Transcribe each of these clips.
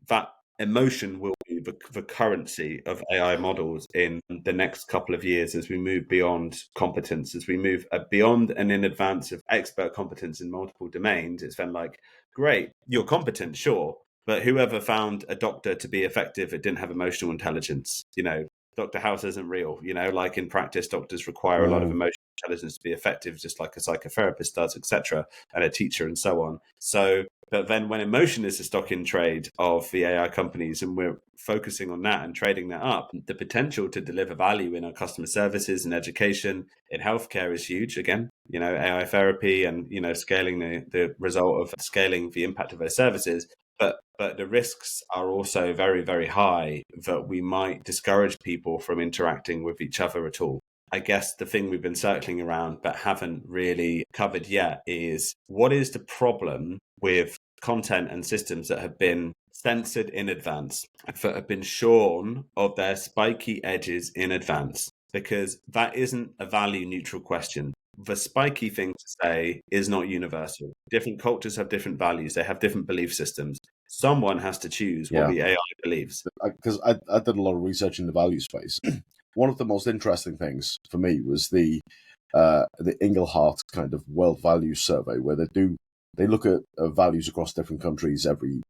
that emotion will be the currency of AI models in the next couple of years as we move beyond competence, as we move beyond and in advance of expert competence in multiple domains. It's then like, great, you're competent, sure, but whoever found a doctor to be effective, it didn't have emotional intelligence. Dr. House isn't real. Like in practice, doctors require a lot of emotional intelligence to be effective, just like a psychotherapist does, etc., and a teacher and so on. So, but then when emotion is the stock in trade of the AI companies and we're focusing on that and trading that up, the potential to deliver value in our customer services and education, in healthcare is huge. Again, AI therapy and, scaling the result of scaling the impact of those services. But the risks are also very, very high that we might discourage people from interacting with each other at all. I guess the thing we've been circling around but haven't really covered yet is, what is the problem with content and systems that have been censored in advance, that have been shorn of their spiky edges in advance? Because that isn't a value neutral question. The spiky thing to say is not universal. Different cultures have different values. They have different belief systems. Someone has to choose what the AI believes. Because I did a lot of research in the value space. One of the most interesting things for me was the Engelhardt kind of world values survey, where they look at values across different countries every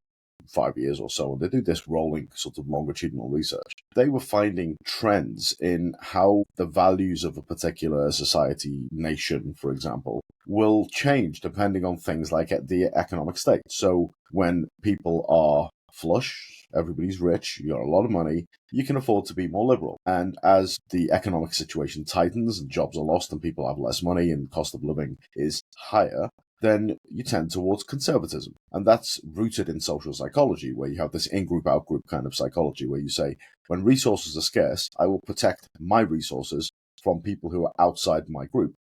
5 years or so, and they do this rolling sort of longitudinal research. They were finding trends in how the values of a particular society, nation, for example, will change depending on things like the economic state. So when people are flush, everybody's rich, you got a lot of money, you can afford to be more liberal. And as the economic situation tightens and jobs are lost and people have less money and cost of living is higher, then you tend towards conservatism. And that's rooted in social psychology, where you have this in-group, out-group kind of psychology, where you say, when resources are scarce, I will protect my resources from people who are outside my group.